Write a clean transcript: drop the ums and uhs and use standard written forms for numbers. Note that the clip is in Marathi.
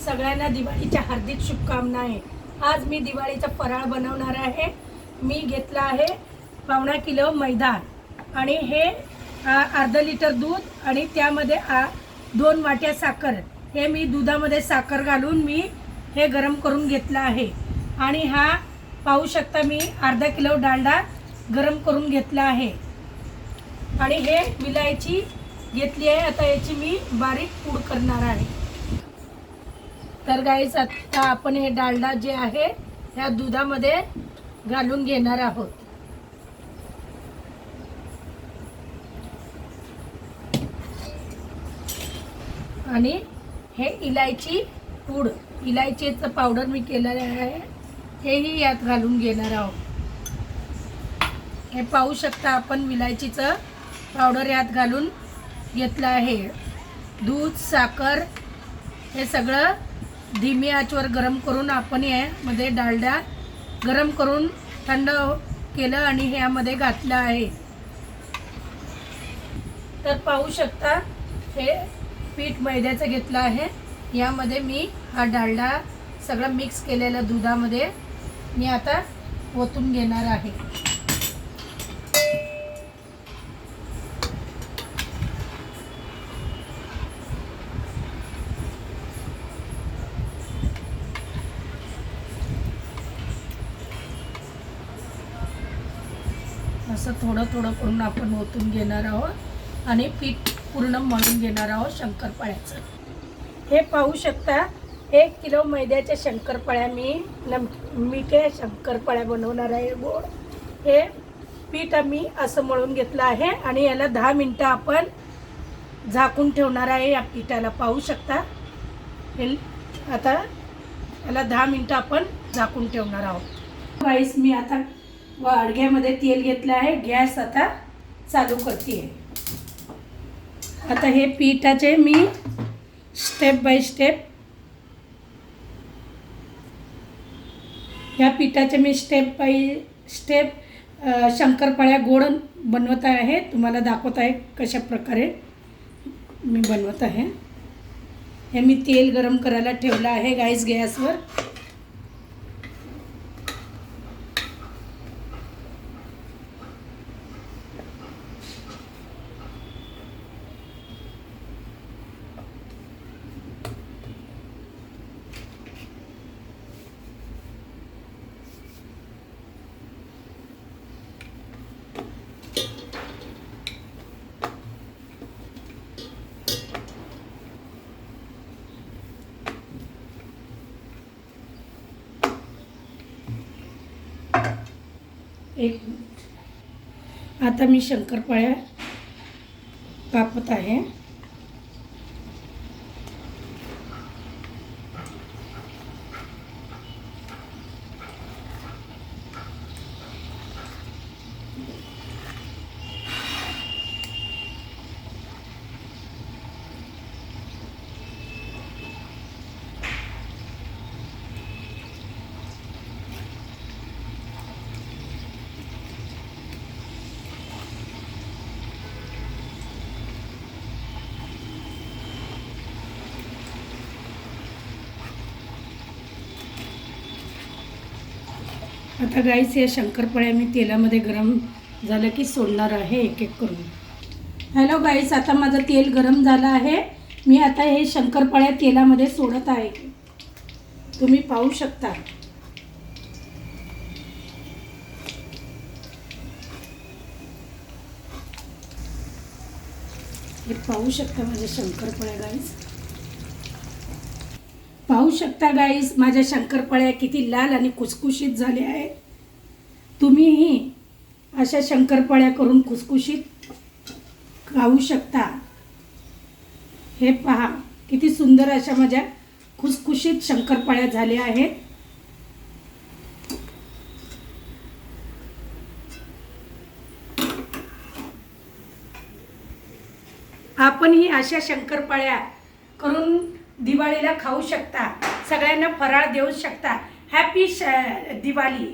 सगळ्यांना दिवाळीच्या हार्दिक शुभकामना आहे। आज मी दिवाळीचा फराळ बनवणार आहे। मी घेतला आहे पावणा किलो मैदा आणि हे अर्धा लिटर दूध आणि त्यामध्ये 2 वाट्या साखर। हे मी दुधामध्ये साखर घालून मी हे गरम करून घेतला आहे। आणि हा पाहू शकता मी अर्धा किलो डालडा गरम करून घेतला आहे। आणि हे विलायची घेतली आहे। आता याची मी बारीक पूड करणार आहे। तर गाईस आता आपण हे डालडा जे आहे ह्या दुधामध्ये घालून घेणार आहोत। आणि हे इलायची पूड, इलायचीचं पावडर मी केलेलं आहे, हेही यात घालून घेणार आहोत। हे पाहू शकता आपण विलायचीचं पावडर यात घालून घेतलं आहे। दूध, साखर हे सगळं धीमी आचवर गरम करून आपण यामध्ये डालडा गरम करून थंड केलं आणि ह्यामध्ये घातलं आहे। तर पाहू शकता हे पीठ मैद्याचं घेतलं आहे। यामध्ये मी हा डालडा सगळं मिक्स केलेल्या दुधामध्ये मी आता ओतून घेणार आहे। असं थोडं थोडं करून आपण ओतून घेणार आहोत आणि पीठ पूर्ण मळून घेणार आहोत शंकरपाळ्याचं। हे पाहू शकता 1 किलो मैद्याच्या शंकरपाळ्या मी मिठ्या शंकरपाळ्या बनवणार आहे गोड। हे पीठ मी असं मळून घेतलं आहे आणि याला 10 मिनिटं आपण झाकून ठेवणार आहे। या पिठाला पाहू शकता हे आता याला 10 मिनिटं आपण झाकून ठेवणार आहोत। गाईस मी आता अडग्यामध्ये तेल घेतलं आहे। गॅस आता चालू करते आहे। आता हे पिठाचे मी स्टेप बाय स्टेप या पिठाचे मी स्टेप बाय स्टेप शंकरपाळ्या गोड बनवत आहे। तुम्हाला दाखवत आहे कशा प्रकारे मी बनवत आहे। हे मी तेल गरम करायला ठेवलं आहे गाईस गॅसवर। एक मिनिट आता मी शंकरपाळ्या कापत आहे। आता गाईस या शंकरपाळ्या मी तेलामध्ये गरम झालं की सोडणार आहे एक एक करून। हॅलो गाईस आता माझं तेल गरम झालं आहे। मी आता हे शंकरपाळ्या तेलामध्ये सोडत आहे। तुम्ही पाहू शकता हे पाहू शकता माझ्या शंकरपाळ्या गाईस, पाहू शकता गाईस माझ्या शंकरपाळ्या किती लाल आणि खुसखुशीत झाल्या आहेत। तुम्हीही अशा शंकरपाळ्या करून खुसखुशीत खाऊ शकता। हे पहा किती सुंदर अशा माझ्या खुसखुशीत शंकरपाळ्या झाल्या आहेत। आपणही अशा शंकरपाळ्या करून दिवाळीला खाऊ शकता। सगळ्यांना फराळ देऊ शकता। हॅपी दिवाळी।